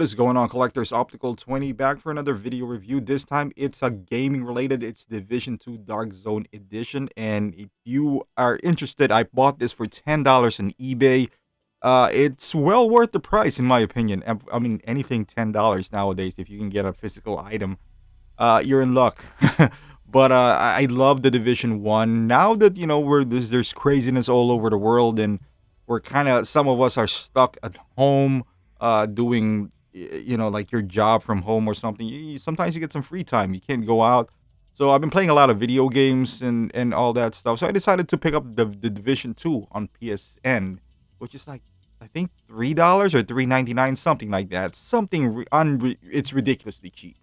What is going on, collectors? Optical 20 back for another video review. This time it's a gaming related. It's Division 2 Dark Zone Edition. And if you are interested, I bought this for $10 on eBay. It's well worth the price, in my opinion. I mean, anything $10 nowadays, if you can get a physical item, you're in luck. But I love the Division 1. Now that, there's craziness all over the world, and we're kind of, some of us are stuck at home doing like your job from home or something. Sometimes you get some free time, you can't go out. So I've been playing a lot of video games and all that stuff, so I decided to pick up the Division 2 on PSN, which is like, I think $3 or 3.99, something like that. It's ridiculously cheap.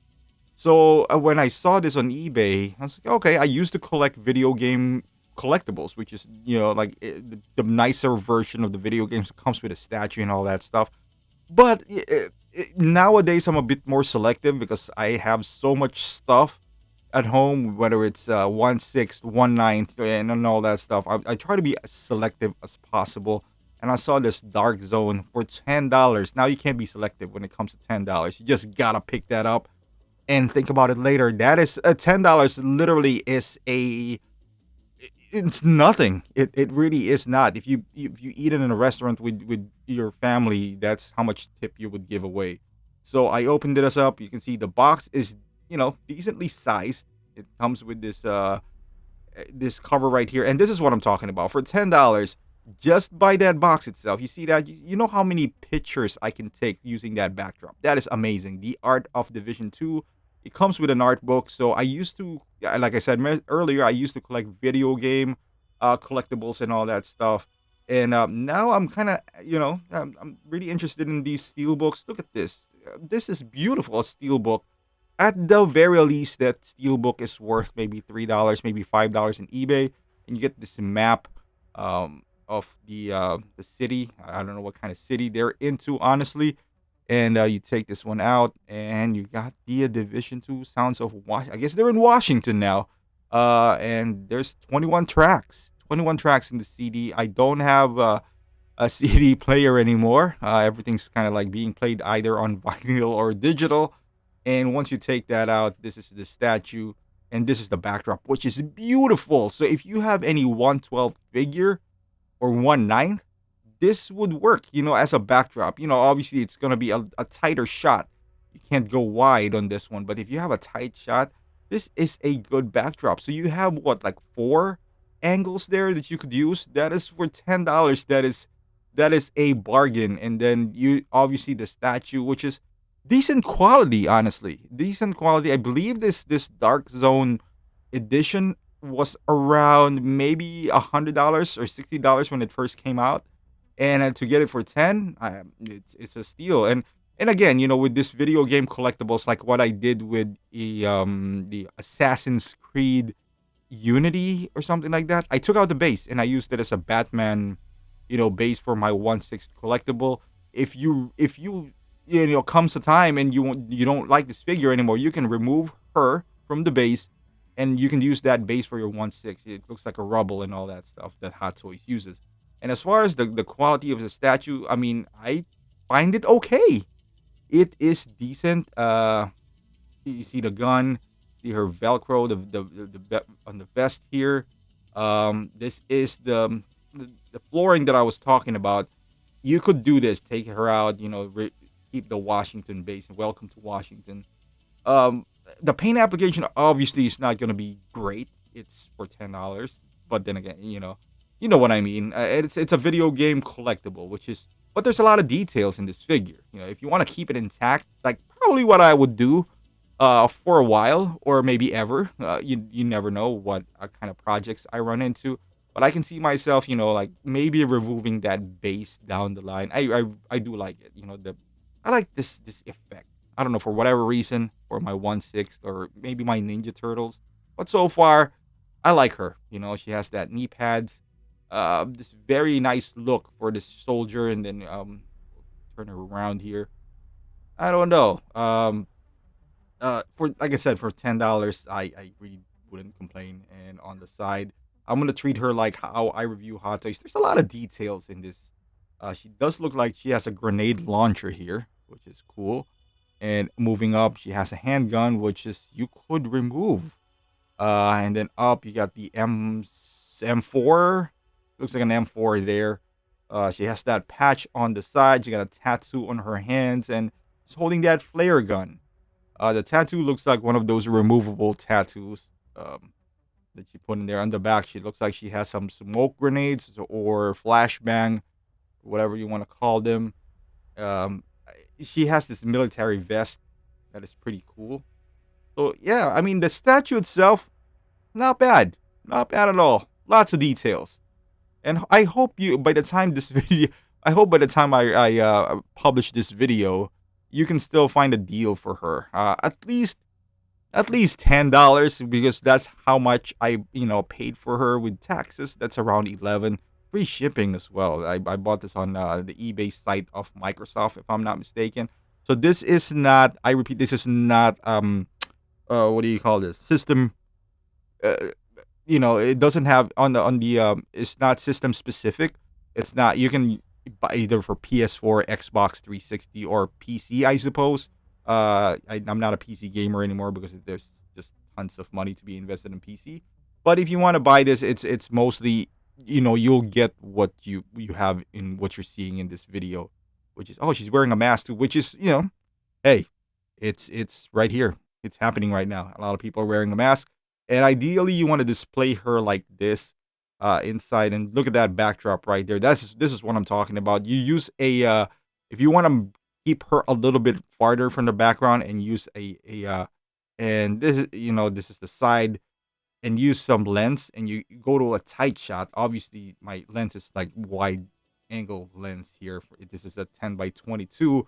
So when I saw this on eBay, I was like, okay, I used to collect video game collectibles, which is, the nicer version of the video games. It comes with a statue and all that stuff. But nowadays, I'm a bit more selective because I have so much stuff at home, whether it's 1/6, 1/9, and all that stuff. I try to be as selective as possible. And I saw this Dark Zone for $10. Now you can't be selective when it comes to $10. You just gotta pick that up and think about it later. That is $10 literally is it's nothing. It really is not. If you eat it in a restaurant with your family, that's how much tip you would give away. So I opened this up. You can see the box is decently sized. It comes with this cover right here, and this is what I'm talking about. For $10, just by that box itself, you see that you know how many pictures I can take using that backdrop. That is amazing. The Art of Division 2. It comes with an art book. So I used to, like I said earlier, I used to collect video game collectibles and all that stuff. And now I'm kind of, I'm really interested in these steel books. Look at this. This is beautiful, a steel book. At the very least, that steel book is worth maybe $3, maybe $5 in eBay. And you get this map of the city. I don't know what kind of city they're into, honestly. And you take this one out, and you got the Division 2 Sounds of Washington. I guess they're in Washington now. And there's 21 tracks. 21 tracks in the CD. I don't have a CD player anymore. Everything's kind of like being played either on vinyl or digital. And once you take that out, this is the statue, and this is the backdrop, which is beautiful. So if you have any 1/12 figure or 1/9, this would work, as a backdrop. Obviously it's going to be a tighter shot. You can't go wide on this one, but if you have a tight shot, this is a good backdrop. So you have what, like four angles there that you could use. That is for $10. That is a bargain. And then you obviously the statue, which is decent quality, honestly. Decent quality. I believe this Dark Zone edition was around maybe $100 or $60 when it first came out, and to get it for 10, it's a steal. And again, with this video game collectibles, like what I did with the Assassin's Creed Unity or something like that, I took out the base and I used it as a Batman, base for my 1/6 collectible. If you comes a time and you don't like this figure anymore, you can remove her from the base, and you can use that base for your 1/6. It looks like a rubble and all that stuff that Hot Toys uses. And as far as the quality of the statue, I mean, I find it okay. It is decent. You see the gun, see her Velcro, on the vest here. This is the flooring that I was talking about. You could do this, take her out, keep the Washington base, and welcome to Washington. The paint application obviously is not going to be great. It's for $10, but then again, you know what I mean. It's a video game collectible, but there's a lot of details in this figure. If you want to keep it intact, like probably what I would do, for a while or maybe ever. You never know what kind of projects I run into, but I can see myself, like maybe removing that base down the line. I do like it. I like this effect. I don't know, for whatever reason, for my 1/6 or maybe my Ninja Turtles, but so far I like her. She has that knee pads, this very nice look for this soldier, and then turn her around here. I don't know. For like I said, for $10, I really wouldn't complain. And on the side, I'm gonna treat her like how I review Hot Toys. There's a lot of details in this. She does look like she has a grenade launcher here. which is cool. And moving up, she has a handgun, which is you could remove. And then up, you got the M4. Looks like an M4 there. She has that patch on the side. She got a tattoo on her hands, and she's holding that flare gun. The tattoo looks like one of those removable tattoos that you put in there on the back. She looks like she has some smoke grenades or flashbang, whatever you want to call them. Um, she has this military vest that is pretty cool. So yeah, I mean the statue itself, not bad, not bad at all. Lots of details, and I hope you by the time this video, I hope by the time I publish this video, you can still find a deal for her. At least $10 because that's how much I paid for her with taxes. That's around 11. Free shipping as well. I bought this on the eBay site of Microsoft, if I'm not mistaken. So this is not. I repeat, this is not. What do you call this? System. Uh, it doesn't have on the. It's not system specific. It's not. You can buy either for PS4, Xbox 360, or PC, I suppose. I'm not a PC gamer anymore because there's just tons of money to be invested in PC. But if you want to buy this, it's mostly you'll get what you have in what you're seeing in this video, which is she's wearing a mask too, which is hey, it's right here. It's happening right now. A lot of people are wearing a mask, and ideally you want to display her like this inside. And look at that backdrop right there. This is what I'm talking about. You use if you want to keep her a little bit farther from the background and use and this is the side, and use some lens, and you go to a tight shot. Obviously my lens is like wide angle lens here. This is a 10 by 22,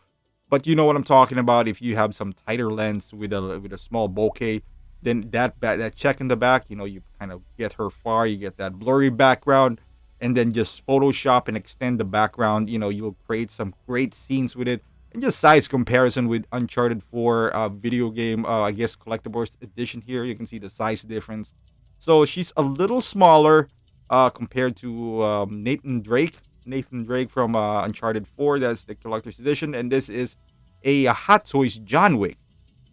but you know what I'm talking about. If you have some tighter lens with a small bokeh, then that check in the back, you kind of get her far. You get that blurry background, and then just Photoshop and extend the background. You'll create some great scenes with it. And just size comparison with Uncharted 4 video game, I guess collectibles edition here. You can see the size difference. So she's a little smaller compared to Nathan Drake. Nathan Drake from Uncharted 4. That's the collector's edition. And this is a Hot Toys John Wick.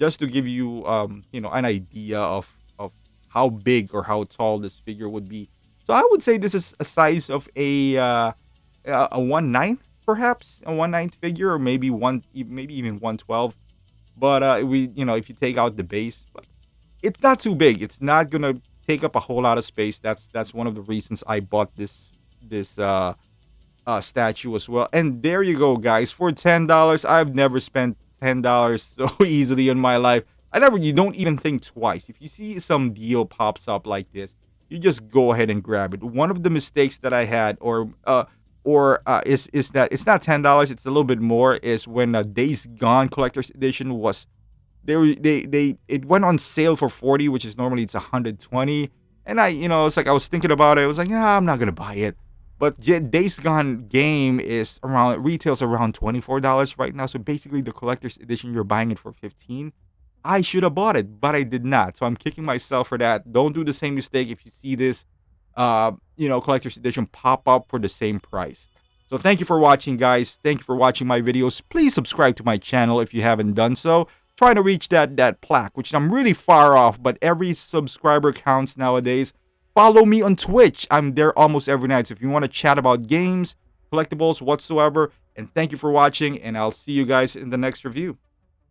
Just to give you, an idea of how big or how tall this figure would be. So I would say this is a size of a 1/9, perhaps a 1/9 figure, or maybe even 1/12. But if you take out the base, but it's not too big. It's not gonna take up a whole lot of space. That's one of the reasons I bought this statue as well. And there you go, guys. For $10, I've never spent $10 so easily in my life. You don't even think twice. If you see some deal pops up like this, you just go ahead and grab it. One of the mistakes that I had, is that it's not $10, it's a little bit more, is when Days Gone collector's edition was it went on sale for 40, which is normally it's 120. And it's like I was thinking about it. I was like, I'm not gonna buy it. But Days Gone game retails around $24 right now. So basically the collector's edition, you're buying it for 15. I should have bought it, but I did not. So I'm kicking myself for that. Don't do the same mistake if you see this collector's edition pop up for the same price. So thank you for watching, guys. Thank you for watching my videos. Please subscribe to my channel if you haven't done so. Trying to reach that plaque, which I'm really far off, but every subscriber counts nowadays. Follow me on Twitch. I'm there almost every night. So if you want to chat about games, collectibles, whatsoever. And thank you for watching, and I'll see you guys in the next review.